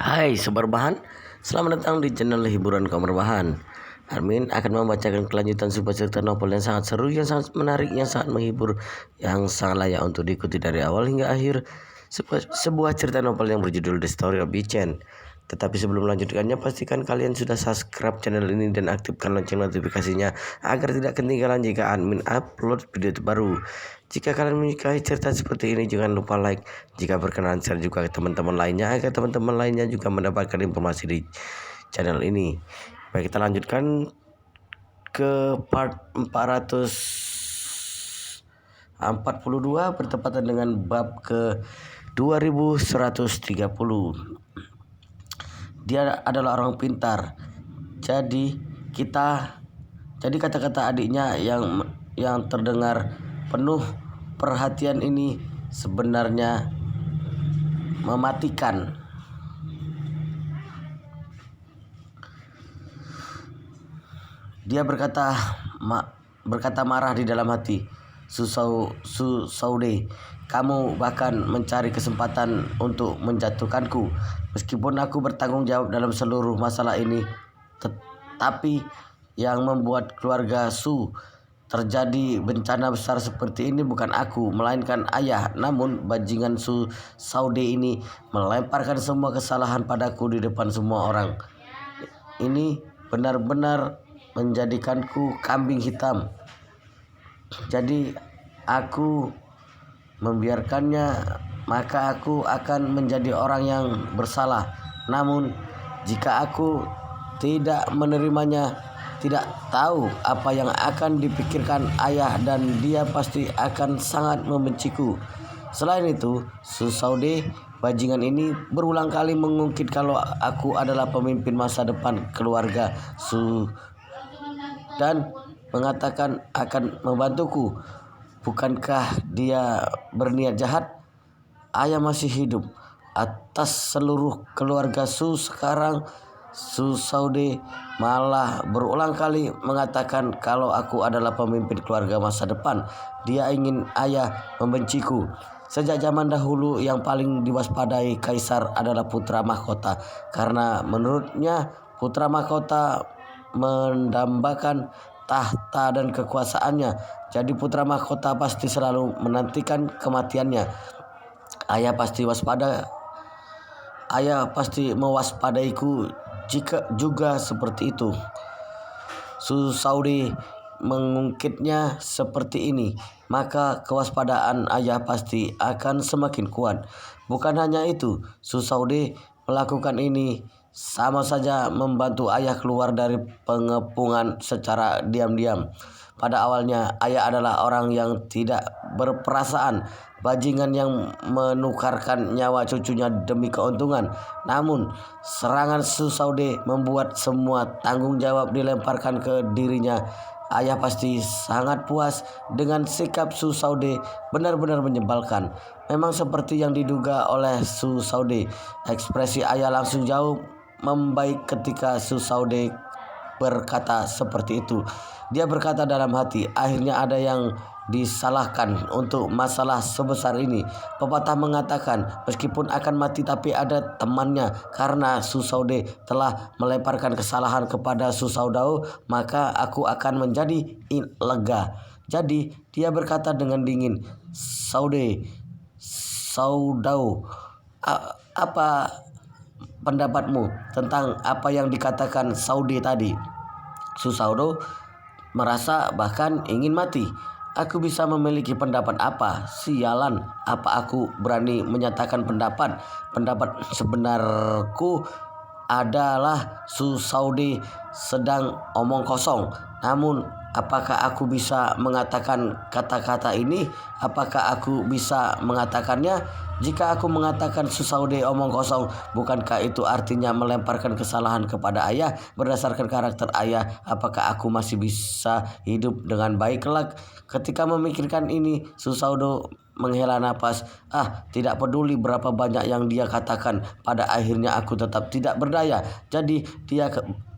Hai Sobat Bahan, selamat datang di channel hiburan Kamar Bahan. Armin akan membacakan kelanjutan sebuah cerita novel yang sangat seru, yang sangat menarik, yang sangat menghibur, yang sangat layak untuk diikuti dari awal hingga akhir. Sebuah cerita novel yang berjudul The Story of Bichen. Tetapi sebelum melanjutkannya, pastikan kalian sudah subscribe channel ini dan aktifkan lonceng notifikasinya agar tidak ketinggalan jika admin upload video terbaru. Jika kalian menyukai cerita seperti ini, jangan lupa like. Jika berkenan, share juga ke teman-teman lainnya agar teman-teman lainnya juga mendapatkan informasi di channel ini. Baik, kita lanjutkan ke part 442 bertepatan dengan bab ke 2130. Dia adalah orang pintar. Jadi kata-kata adiknya yang terdengar penuh perhatian ini sebenarnya mematikan. Dia berkata marah di dalam hati, Saude, kamu bahkan mencari kesempatan untuk menjatuhkanku. Meskipun aku bertanggung jawab dalam seluruh masalah ini, tetapi yang membuat keluarga Su terjadi bencana besar seperti ini bukan aku, melainkan ayah. Namun bajingan Saude ini melemparkan semua kesalahan padaku di depan semua orang. Ini benar-benar menjadikanku kambing hitam. Jadi aku membiarkannya, maka aku akan menjadi orang yang bersalah. Namun jika aku tidak menerimanya, tidak tahu apa yang akan dipikirkan ayah dan dia pasti akan sangat membenciku. Selain itu, Saude bajingan ini berulang kali mengungkit kalau aku adalah pemimpin masa depan keluarga Su dan mengatakan akan membantuku. Bukankah dia berniat jahat? Ayah masih hidup. Atas seluruh keluarga Su sekarang, Saude malah berulang kali mengatakan kalau aku adalah pemimpin keluarga masa depan. Dia ingin ayah membenciku. Sejak zaman dahulu yang paling diwaspadai kaisar adalah putra mahkota, karena menurutnya putra mahkota mendambakan tahta dan kekuasaannya. Jadi putra mahkota pasti selalu menantikan kematiannya. Ayah pasti mewaspadaiku jika juga seperti itu. Saude mengungkitnya seperti ini, maka kewaspadaan ayah pasti akan semakin kuat. Bukan hanya itu, Saude melakukan ini sama saja membantu ayah keluar dari pengepungan secara diam-diam. Pada awalnya ayah adalah orang yang tidak berperasaan, bajingan yang menukarkan nyawa cucunya demi keuntungan. Namun serangan Saude membuat semua tanggung jawab dilemparkan ke dirinya. Ayah pasti sangat puas dengan sikap Saude, benar-benar menyebalkan. Memang seperti yang diduga oleh Saude, ekspresi ayah langsung jauh membaik ketika Saude berkata seperti itu. Dia berkata dalam hati, akhirnya ada yang disalahkan untuk masalah sebesar ini. Pepatah mengatakan meskipun akan mati tapi ada temannya. Karena Saude telah melemparkan kesalahan kepada Saudau, maka aku akan menjadi lega. Jadi dia berkata dengan dingin, Saudau, apa pendapatmu tentang apa yang dikatakan Saude tadi? Saudau merasa bahkan ingin mati. Aku bisa memiliki pendapat apa? Sialan, apa aku berani menyatakan pendapat? Pendapat sebenarku adalah Saude sedang omong kosong. Namun apakah aku bisa mengatakan kata-kata ini? Apakah aku bisa mengatakannya? Jika aku mengatakan Saude omong kosong, bukankah itu artinya melemparkan kesalahan kepada ayah? Berdasarkan karakter ayah, apakah aku masih bisa hidup dengan baik kelak? Ketika memikirkan ini, Saude menghela napas. Tidak peduli berapa banyak yang dia katakan, pada akhirnya aku tetap tidak berdaya. Jadi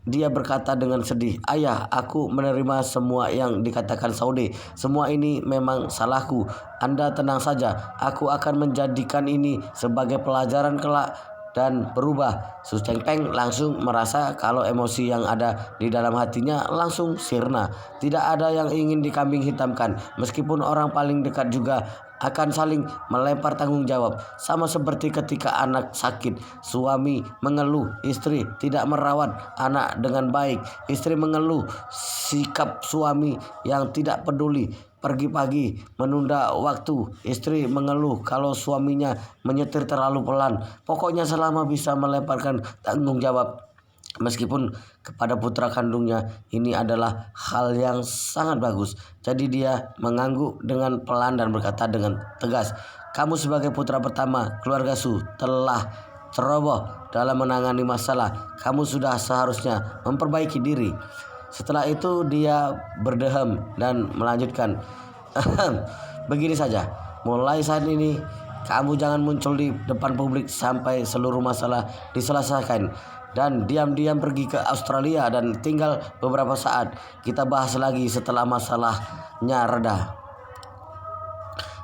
dia berkata dengan sedih, ayah, aku menerima semua yang dikatakan Saude. Semua ini memang salahku. Anda tenang saja, aku akan menjadikan ini sebagai pelajaran kelak. dan berubah. Su Cheng Peng langsung merasa kalau emosi yang ada di dalam hatinya langsung sirna. Tidak ada yang ingin dikambing hitamkan, meskipun orang paling dekat juga akan saling melempar tanggung jawab. Sama seperti ketika anak sakit, suami mengeluh istri tidak merawat anak dengan baik, istri mengeluh sikap suami yang tidak peduli, pergi pagi menunda waktu, istri mengeluh kalau suaminya menyetir terlalu pelan. Pokoknya selama bisa melemparkan tanggung jawab meskipun kepada putra kandungnya, ini adalah hal yang sangat bagus. Jadi dia mengangguk dengan pelan dan berkata dengan tegas, "Kamu sebagai putra pertama keluarga Su telah ceroboh dalam menangani masalah. Kamu sudah seharusnya memperbaiki diri." Setelah itu dia berdehem dan melanjutkan, "Begini saja, mulai saat ini kamu jangan muncul di depan publik sampai seluruh masalah diselesaikan. Dan diam-diam pergi ke Australia dan tinggal beberapa saat. Kita bahas lagi setelah masalahnya reda."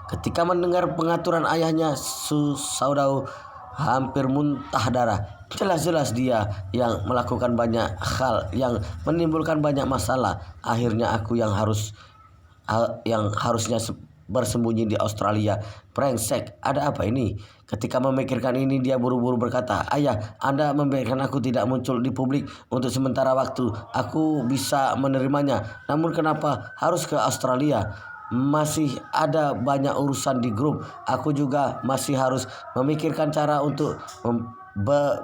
Ketika mendengar pengaturan ayahnya, Su Saudao hampir muntah darah. Jelas-jelas dia yang melakukan banyak hal yang menimbulkan banyak masalah. Akhirnya aku yang harusnya bersembunyi di Australia. Brengsek, ada apa ini? Ketika memikirkan ini, dia buru-buru berkata, "Ayah, Anda membiarkan aku tidak muncul di publik untuk sementara waktu. Aku bisa menerimanya. Namun kenapa harus ke Australia? Masih ada banyak urusan di grup. Aku juga masih harus memikirkan cara untuk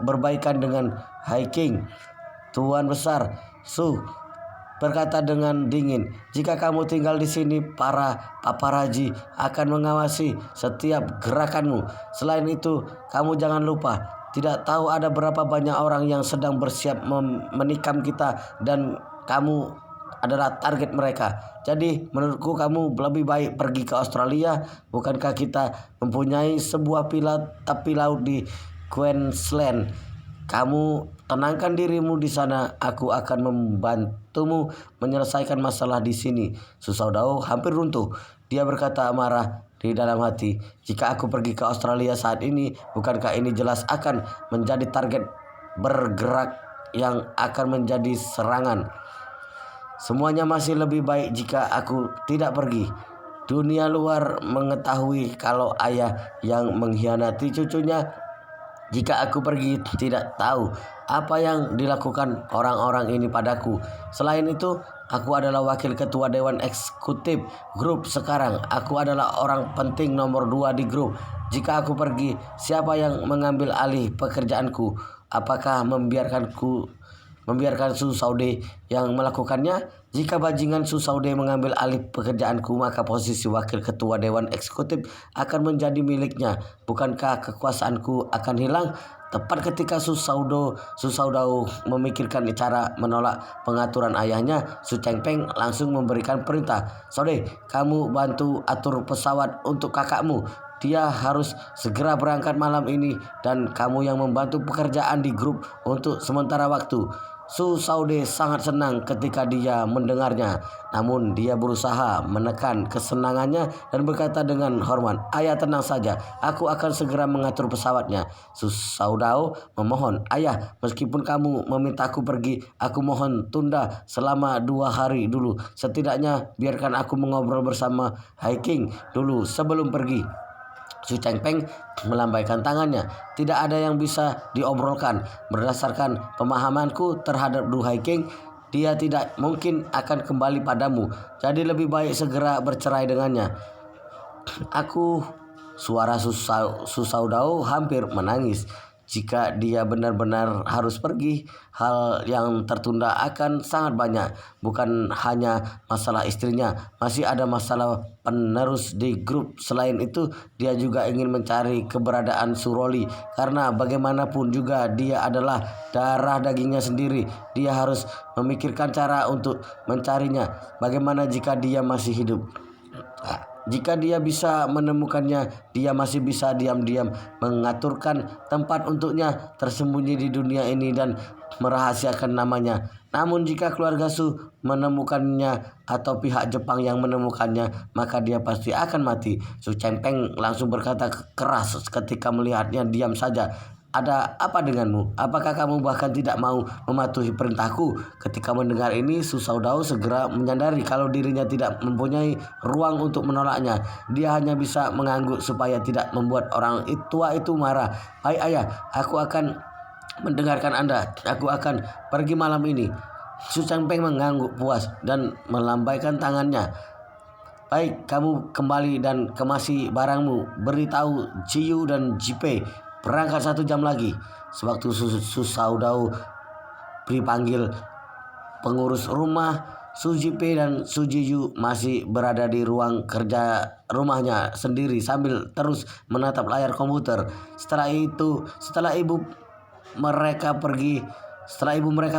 berbaikan dengan hiking." "Tuan besar," Su berkata dengan dingin, "jika kamu tinggal di sini, para paparazi akan mengawasi setiap gerakanmu. Selain itu, kamu jangan lupa, tidak tahu ada berapa banyak orang yang sedang bersiap menikam kita dan kamu adalah target mereka. Jadi menurutku kamu lebih baik pergi ke Australia. Bukankah kita mempunyai sebuah tepi laut di Queensland? Kamu tenangkan dirimu di sana. Aku akan membantumu menyelesaikan masalah di sini." Su Saudao hampir runtuh. Dia berkata marah di dalam hati, "Jika aku pergi ke Australia saat ini, bukankah ini jelas akan menjadi target bergerak yang akan menjadi serangan? Semuanya masih lebih baik jika aku tidak pergi. Dunia luar mengetahui kalau ayah yang mengkhianati cucunya. Jika aku pergi, tidak tahu apa yang dilakukan orang-orang ini padaku. Selain itu, aku adalah wakil ketua dewan eksekutif grup sekarang. Aku adalah orang penting nomor 2 di grup. Jika aku pergi, siapa yang mengambil alih pekerjaanku? Apakah membiarkan Su Saude yang melakukannya? Jika bajingan Su Saude mengambil alih pekerjaanku, maka posisi wakil ketua dewan eksekutif akan menjadi miliknya. Bukankah kekuasaanku akan hilang?" Tepat ketika Su Saudao memikirkan cara menolak pengaturan ayahnya, Su Cheng Peng langsung memberikan perintah, "Saude, kamu bantu atur pesawat untuk kakakmu. Dia harus segera berangkat malam ini dan kamu yang membantu pekerjaan di grup untuk sementara waktu." Su Saude sangat senang ketika dia mendengarnya, namun dia berusaha menekan kesenangannya dan berkata dengan hormat, "Ayah, tenang saja, aku akan segera mengatur pesawatnya." Su Saudao memohon, "Ayah, meskipun kamu memintaku pergi, aku mohon tunda selama 2 hari dulu. Setidaknya biarkan aku mengobrol bersama hiking dulu sebelum pergi." Su Cheng Peng melambaikan tangannya. "Tidak ada yang bisa diobrolkan. Berdasarkan pemahamanku terhadap Du Haiking, dia tidak mungkin akan kembali padamu. Jadi lebih baik segera bercerai dengannya." Suara Su Saudao hampir menangis. Jika dia benar-benar harus pergi, hal yang tertunda akan sangat banyak. Bukan hanya masalah istrinya, masih ada masalah penerus di grup. Selain itu, dia juga ingin mencari keberadaan Suroli, karena bagaimanapun juga dia adalah darah dagingnya sendiri. Dia harus memikirkan cara untuk mencarinya. Bagaimana jika dia masih hidup? Jika dia bisa menemukannya, dia masih bisa diam-diam mengaturkan tempat untuknya tersembunyi di dunia ini dan merahasiakan namanya. Namun jika keluarga Su menemukannya atau pihak Jepang yang menemukannya, maka dia pasti akan mati. Su Cheng Peng langsung berkata keras ketika melihatnya diam saja. Ada apa denganmu? Apakah kamu bahkan tidak mau mematuhi perintahku?" Ketika mendengar ini, Su Saudao segera menyadari kalau dirinya tidak mempunyai ruang untuk menolaknya. Dia hanya bisa mengangguk supaya tidak membuat orang tua itu marah. "Baik ayah, aku akan mendengarkan Anda. Aku akan pergi malam ini." Su Changpeng mengangguk puas dan melambaikan tangannya. "Baik, kamu kembali dan kemasi barangmu. Beritahu Jiyu dan Jipe berangkat 1 jam lagi." Sewaktu Su Saudao dipanggil pengurus rumah, Su Jipe dan Su Jiyu masih berada di ruang kerja rumahnya sendiri sambil terus menatap layar komputer. Setelah ibu mereka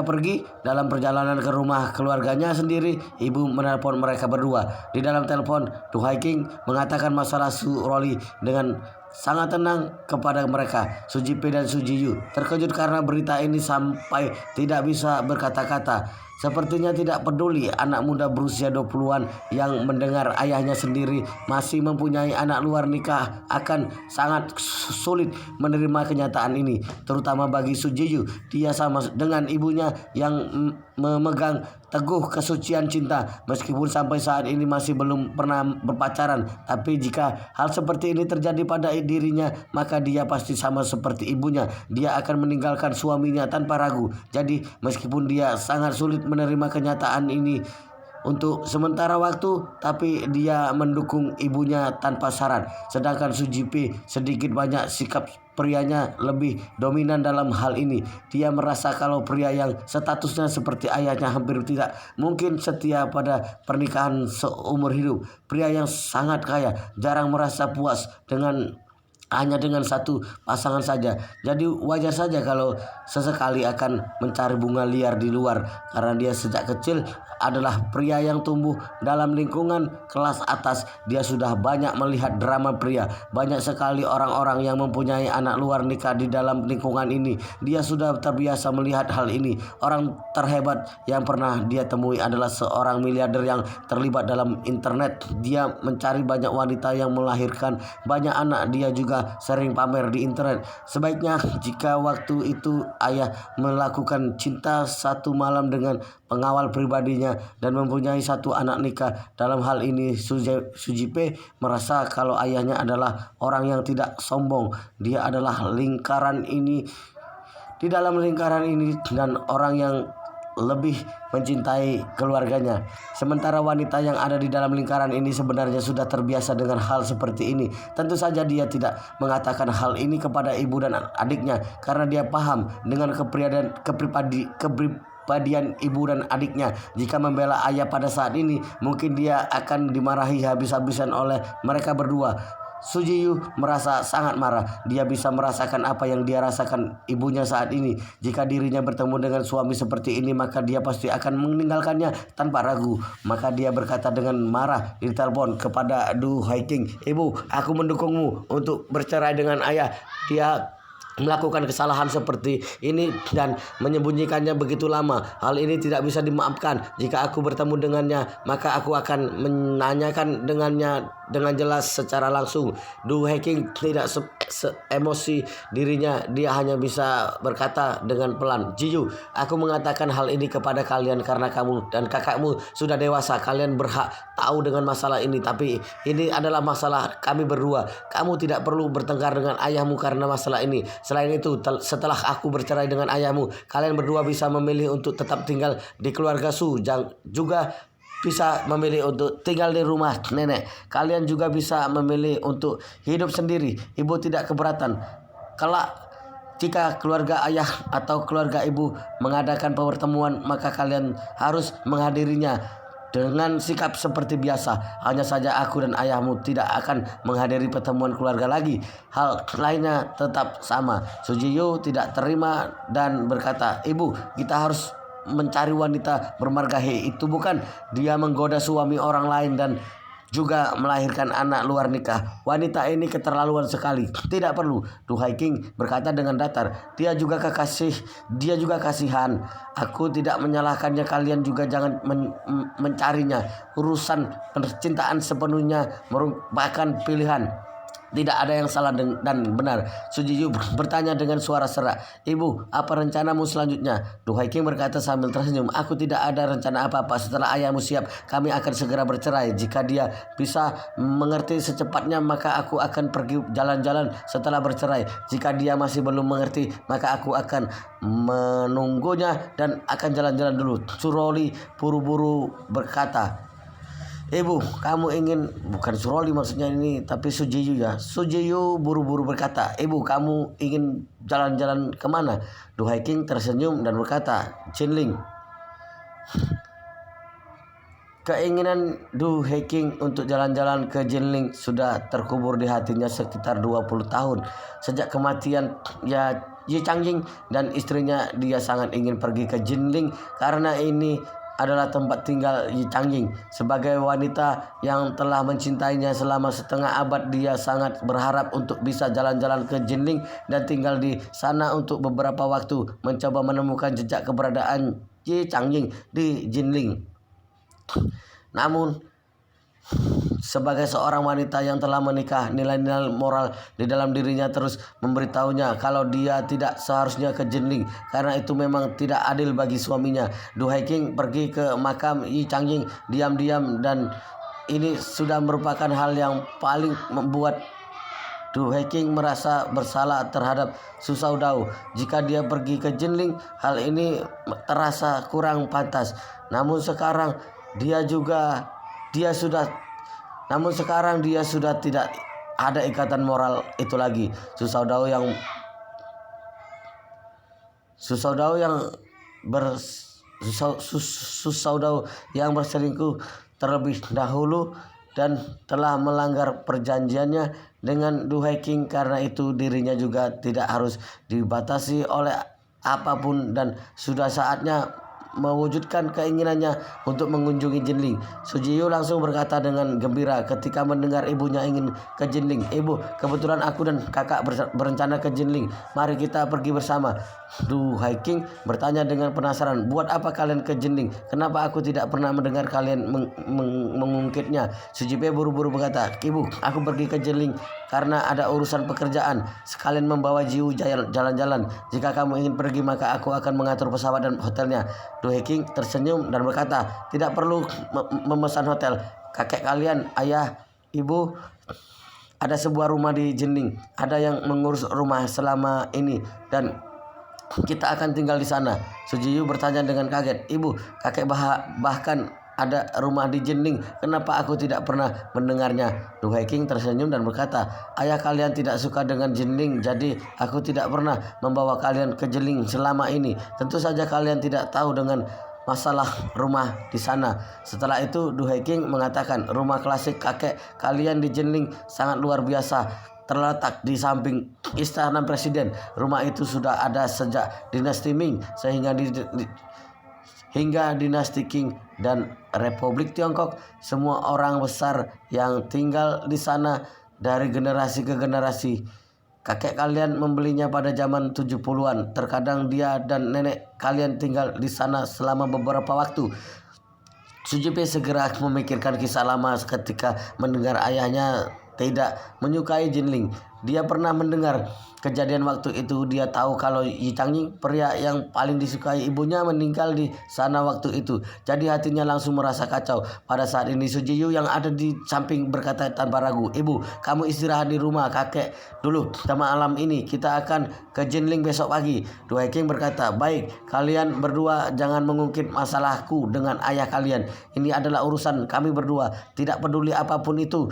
pergi dalam perjalanan ke rumah keluarganya sendiri, ibu menelpon mereka berdua. Di dalam telepon, Du Haiking mengatakan masalah Su Roli dengan sangat tenang kepada mereka. Su Jipe dan Su Jiyu terkejut karena berita ini sampai tidak bisa berkata-kata. Sepertinya tidak peduli anak muda berusia 20-an yang mendengar ayahnya sendiri masih mempunyai anak luar nikah akan sangat sulit menerima kenyataan ini. Terutama bagi Su Jiyu, dia sama dengan ibunya yang memegang teguh kesucian cinta. Meskipun sampai saat ini masih belum pernah berpacaran, tapi jika hal seperti ini terjadi pada dirinya, maka dia pasti sama seperti ibunya. Dia akan meninggalkan suaminya tanpa ragu. Jadi meskipun dia sangat sulit menerima kenyataan ini untuk sementara waktu, tapi dia mendukung ibunya tanpa syarat. Sedangkan Su Jipe sedikit banyak sikap prianya lebih dominan dalam hal ini. Dia merasa kalau pria yang statusnya seperti ayahnya hampir tidak mungkin setia pada pernikahan seumur hidup. Pria yang sangat kaya jarang merasa puas hanya dengan satu pasangan saja. Jadi wajar saja kalau sesekali akan mencari bunga liar di luar, karena dia sejak kecil adalah pria yang tumbuh dalam lingkungan kelas atas. Dia sudah banyak melihat drama pria. Banyak sekali orang-orang yang mempunyai anak luar nikah di dalam lingkungan ini. Dia sudah terbiasa melihat hal ini. Orang terhebat yang pernah dia temui adalah seorang miliarder yang terlibat dalam internet. Dia mencari banyak wanita yang melahirkan banyak anak. Dia juga sering pamer di internet. Sebaiknya jika waktu itu ayah melakukan cinta 1 malam dengan pengawal pribadinya dan mempunyai 1 anak nikah. Dalam hal ini Su Jipe merasa kalau ayahnya adalah orang yang tidak sombong. Dia adalah di dalam lingkaran ini dan orang yang lebih mencintai keluarganya. Sementara wanita yang ada di dalam lingkaran ini sebenarnya sudah terbiasa dengan hal seperti ini. Tentu saja dia tidak mengatakan hal ini kepada ibu dan adiknya karena dia paham dengan kepribadian ibu dan adiknya. Jika membela ayah pada saat ini, mungkin dia akan dimarahi habis-habisan oleh mereka berdua. Su Jiyu merasa sangat marah. Dia bisa merasakan apa yang dia rasakan ibunya saat ini. Jika dirinya bertemu dengan suami seperti ini, maka dia pasti akan meninggalkannya tanpa ragu. Maka dia berkata dengan marah di telepon kepada Du Haiking, "Ibu, aku mendukungmu untuk bercerai dengan ayah. Dia melakukan kesalahan seperti ini dan menyembunyikannya begitu lama. Hal ini tidak bisa dimaafkan. Jika aku bertemu dengannya, maka aku akan menanyakan dengannya dengan jelas secara langsung." Du Haiking tidak emosi dirinya. Dia hanya bisa berkata dengan pelan, "Jiyu, aku mengatakan hal ini kepada kalian karena kamu dan kakakmu sudah dewasa. Kalian berhak tahu dengan masalah ini. Tapi ini adalah masalah kami berdua. Kamu tidak perlu bertengkar dengan ayahmu karena masalah ini. Selain itu, setelah aku bercerai dengan ayahmu, kalian berdua bisa memilih untuk tetap tinggal di keluarga Su. Juga bisa memilih untuk tinggal di rumah nenek. Kalian juga bisa memilih untuk hidup sendiri. Ibu tidak keberatan. Kelak jika keluarga ayah atau keluarga ibu mengadakan pertemuan, maka kalian harus menghadirinya dengan sikap seperti biasa. Hanya saja aku dan ayahmu tidak akan menghadiri pertemuan keluarga lagi. Hal lainnya tetap sama." Su Jiyu tidak terima dan berkata, "Ibu, kita harus mencari wanita bermarga He. Itu bukan dia menggoda suami orang lain dan juga melahirkan anak luar nikah. Wanita ini keterlaluan sekali. Tidak perlu." Du Haiking berkata dengan datar. Dia juga kasihan. "Aku tidak menyalahkannya. Kalian juga jangan mencarinya. Urusan percintaan sepenuhnya merupakan pilihan. Tidak ada yang salah dan benar. Sujiyu bertanya dengan suara serak. Ibu, apa rencanamu selanjutnya? Duhai King berkata sambil tersenyum. Aku tidak ada rencana apa-apa. Setelah ayahmu siap, kami akan segera bercerai. Jika dia bisa mengerti secepatnya, maka aku akan pergi jalan-jalan setelah bercerai. Jika dia masih belum mengerti, maka aku akan menunggunya dan akan jalan-jalan dulu. Suroli buru-buru berkata. Ibu, kamu ingin, bukan Suroli maksudnya ini, tapi Sujiyu ya. Sujiyu buru-buru berkata, Ibu, kamu ingin jalan-jalan kemana? Duhai King tersenyum dan berkata, Jinling. Keinginan Duhai King untuk jalan-jalan ke Jinling sudah terkubur di hatinya sekitar 20 tahun. Sejak kematian Yi Changjing dan istrinya, dia sangat ingin pergi ke Jinling karena ini adalah tempat tinggal Yi Changjing. Sebagai wanita yang telah mencintainya selama setengah abad, dia sangat berharap untuk bisa jalan-jalan ke Jinling dan tinggal di sana untuk beberapa waktu, mencoba menemukan jejak keberadaan Yi Changjing di Jinling. Namun, sebagai seorang wanita yang telah menikah, nilai-nilai moral di dalam dirinya terus memberitahunya kalau dia tidak seharusnya ke Jinling karena itu memang tidak adil bagi suaminya. Duhai King pergi ke makam Yi Changjing diam-diam dan ini sudah merupakan hal yang paling membuat Duhai King merasa bersalah terhadap Su Shaodao. Jika dia pergi ke Jinling, hal ini terasa kurang pantas. Namun sekarang dia sudah tidak ada ikatan moral itu lagi. Su Shaodao yang berselingkuh terlebih dahulu dan telah melanggar perjanjiannya dengan Duhai King. Karena itu dirinya juga tidak harus dibatasi oleh apapun dan sudah saatnya mewujudkan keinginannya untuk mengunjungi Jinling. Sujiyu langsung berkata dengan gembira ketika mendengar ibunya ingin ke Jinling. Ibu, kebetulan aku dan kakak berencana ke Jinling. Mari kita pergi bersama. Duhai King bertanya dengan penasaran. Buat apa kalian ke Jinling? Kenapa aku tidak pernah mendengar kalian mengungkitnya? Sujipe buru-buru berkata, Ibu, aku pergi ke Jinling karena ada urusan pekerjaan. Sekalian membawa Jiu jalan-jalan. Jika kamu ingin pergi, maka aku akan mengatur pesawat dan hotelnya. Duhai King tersenyum dan berkata, tidak perlu memesan hotel. Kakek kalian, ayah, ibu, ada sebuah rumah di Jinling. Ada yang mengurus rumah selama ini dan kita akan tinggal di sana. Sujiyu bertanya dengan kaget. Ibu, kakek bahkan ada rumah di Jinling. Kenapa aku tidak pernah mendengarnya? Duhai King tersenyum dan berkata, ayah kalian tidak suka dengan Jinling, jadi aku tidak pernah membawa kalian ke Jinling selama ini. Tentu saja kalian tidak tahu dengan masalah rumah di sana. Setelah itu Duhai King mengatakan, rumah klasik kakek kalian di Jinling sangat luar biasa. Terletak di samping istana presiden. Rumah itu sudah ada sejak dinasti Ming hingga dinasti Qing dan Republik Tiongkok. Semua orang besar yang tinggal di sana dari generasi ke generasi. Kakek kalian membelinya pada zaman 70-an. Terkadang dia dan nenek kalian tinggal di sana selama beberapa waktu. Sujipe segera memikirkan kisah lama ketika mendengar ayahnya tidak menyukai Jinling. Dia pernah mendengar kejadian waktu itu. Dia tahu kalau Yi Changjing, pria yang paling disukai ibunya, meninggal di sana waktu itu. Jadi hatinya langsung merasa kacau. Pada saat ini Sujiyu yang ada di samping berkata tanpa ragu, Ibu, kamu istirahat di rumah kakek dulu malam ini. Kita akan ke Jinling besok pagi. Duhai King berkata, baik, kalian berdua jangan mengungkit masalahku dengan ayah kalian. Ini adalah urusan kami berdua. Tidak peduli apapun itu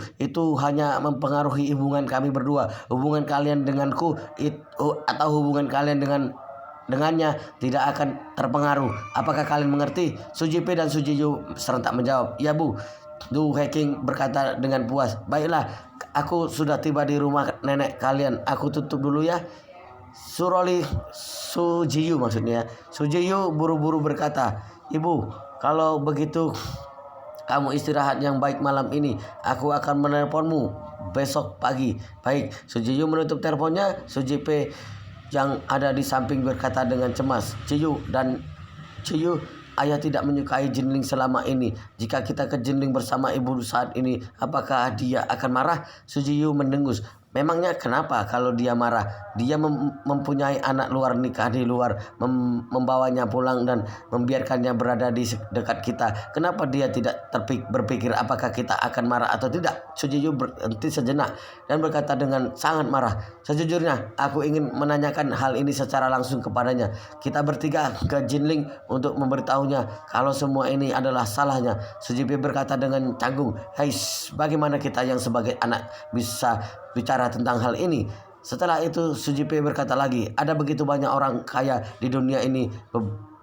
hanya mempengaruhi hubungan kami berdua. Hubungan kalian denganku atau hubungan kalian dengannya tidak akan terpengaruh. Apakah kalian mengerti? Sujipe dan Sujiyu serentak menjawab, ya Bu. Duhai King berkata dengan puas, baiklah, aku sudah tiba di rumah nenek kalian. Aku tutup dulu ya. Sujiyu maksudnya. Sujiyu buru-buru berkata, Ibu, kalau begitu kamu istirahat yang baik malam ini. Aku akan menelponmu besok pagi. Baik. Sujiyu menutup teleponnya. Sujipe yang ada di samping berkata dengan cemas, Ciyu, ayah tidak menyukai Jinling selama ini. Jika kita ke Jinling bersama ibu saat ini, apakah dia akan marah? Sujiyu mendengus. Memangnya kenapa kalau dia marah? Dia mempunyai anak luar nikah di luar, membawanya pulang dan membiarkannya berada di dekat kita. Kenapa dia tidak berpikir apakah kita akan marah atau tidak? Sujiyu berhenti sejenak dan berkata dengan sangat marah, "Sejujurnya aku ingin menanyakan hal ini secara langsung kepadanya. Kita bertiga ke Jinling untuk memberitahunya kalau semua ini adalah salahnya." Sujipe berkata dengan canggung, "Hei, bagaimana kita yang sebagai anak bisa bicara tentang hal ini?" Setelah itu Sujipe berkata lagi, "Ada begitu banyak orang kaya di dunia ini.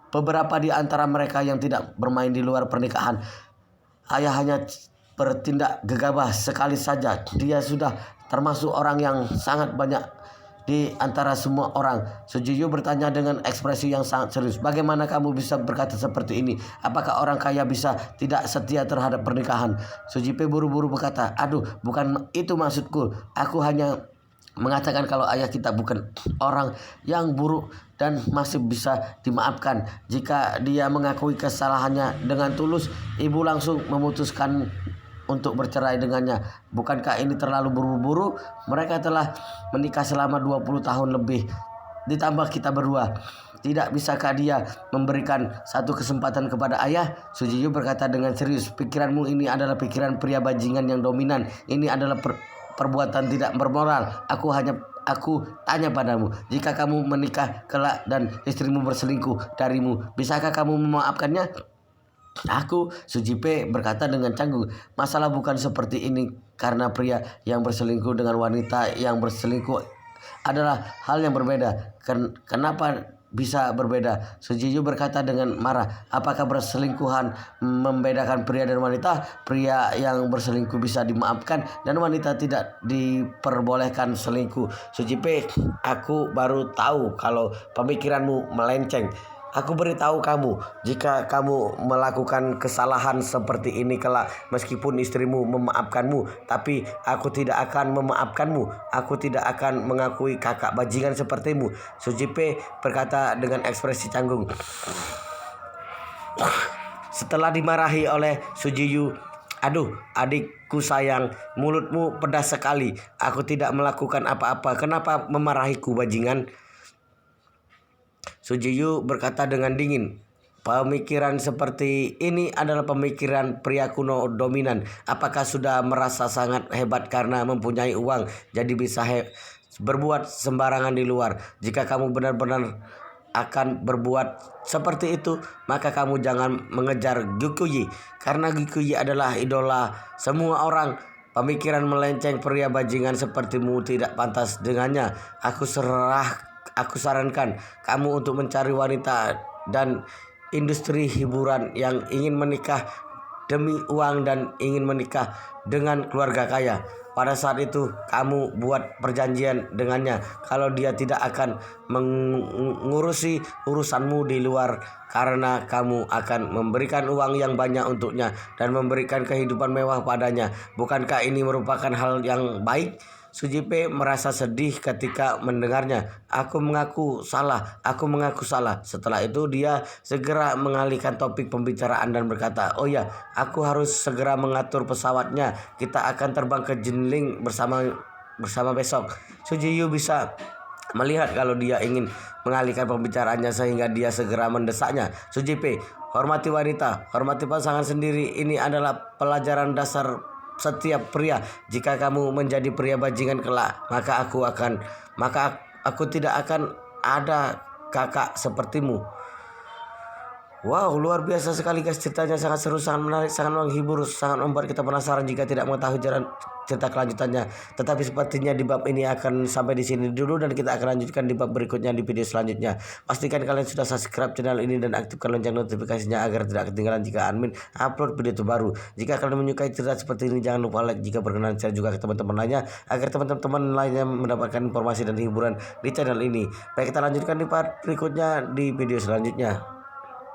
Beberapa di antara mereka yang tidak bermain di luar pernikahan. Ayah hanya bertindak gegabah sekali saja. Dia sudah termasuk orang yang sangat banyak di antara semua orang." Sujiyu bertanya dengan ekspresi yang sangat serius, "Bagaimana kamu bisa berkata seperti ini? Apakah orang kaya bisa tidak setia terhadap pernikahan?" Sujipe buru-buru berkata, "Aduh, bukan itu maksudku. Aku hanya mengatakan kalau ayah kita bukan orang yang buruk dan masih bisa dimaafkan. Jika dia mengakui kesalahannya dengan tulus, ibu langsung memutuskan untuk bercerai dengannya. Bukankah ini terlalu buru-buru? Mereka telah menikah selama 20 tahun lebih. Ditambah kita berdua. Tidak bisakah dia memberikan satu kesempatan kepada ayah?" Sujiyu berkata dengan serius, "Pikiranmu ini adalah pikiran pria bajingan yang dominan. Ini adalah perbuatan tidak bermoral. Aku tanya padamu, jika kamu menikah kelak dan istrimu berselingkuh darimu, bisakah kamu memaafkannya?" "Aku," Sujipe berkata dengan canggung, "masalah bukan seperti ini karena pria yang berselingkuh dengan wanita yang berselingkuh adalah hal yang berbeda." "Kenapa bisa berbeda?" Sujiyu berkata dengan marah, "Apakah berselingkuhan membedakan pria dan wanita? Pria yang berselingkuh bisa dimaafkan dan wanita tidak diperbolehkan selingkuh." "Sujipe, aku baru tahu kalau pemikiranmu melenceng. Aku beritahu kamu, jika kamu melakukan kesalahan seperti ini kelak, meskipun istrimu memaafkanmu, tapi aku tidak akan memaafkanmu. Aku tidak akan mengakui kakak bajingan sepertimu." Sujipe berkata dengan ekspresi canggung. Setelah dimarahi oleh Sujiyu, "Aduh, adikku sayang, mulutmu pedas sekali. Aku tidak melakukan apa-apa. Kenapa memarahiku, bajingan?" Sujiyu berkata dengan dingin, "Pemikiran seperti ini adalah pemikiran pria kuno dominan. Apakah sudah merasa sangat hebat karena mempunyai uang, jadi bisa berbuat sembarangan di luar? Jika kamu benar-benar akan berbuat seperti itu, maka kamu jangan mengejar Gyukuyi, karena Gyukuyi adalah idola semua orang. Pemikiran melenceng pria bajingan sepertimu tidak pantas dengannya. Aku sarankan kamu untuk mencari wanita dan industri hiburan yang ingin menikah demi uang dan ingin menikah dengan keluarga kaya. Pada saat itu kamu buat perjanjian dengannya kalau dia tidak akan mengurusi urusanmu di luar, karena kamu akan memberikan uang yang banyak untuknya dan memberikan kehidupan mewah padanya. Bukankah ini merupakan hal yang baik?" Sujipe merasa sedih ketika mendengarnya. Aku mengaku salah. Setelah itu dia segera mengalihkan topik pembicaraan dan berkata, "Oh ya, aku harus segera mengatur pesawatnya. Kita akan terbang ke Jinling bersama besok." Sujiyu bisa melihat kalau dia ingin mengalihkan pembicaraannya sehingga dia segera mendesaknya. "Sujipe, hormati wanita, hormati pasangan sendiri. Ini adalah pelajaran dasar setiap pria. Jika kamu menjadi pria bajingan kelak, maka aku tidak akan ada kakak sepertimu." Wow, luar biasa sekali guys, ceritanya sangat seru, sangat menarik, sangat menghibur, sangat membuat kita penasaran jika tidak mengetahui jalan cerita kelanjutannya. Tetapi sepertinya di bab ini akan sampai di sini dulu dan kita akan lanjutkan di bab berikutnya di video selanjutnya. Pastikan kalian sudah subscribe channel ini dan aktifkan lonceng notifikasinya agar tidak ketinggalan jika admin upload video terbaru. Jika kalian menyukai cerita seperti ini, jangan lupa like, jika berkenan share juga ke teman-teman lainnya agar teman-teman lainnya mendapatkan informasi dan hiburan di channel ini. Baik, kita lanjutkan di part berikutnya di video selanjutnya.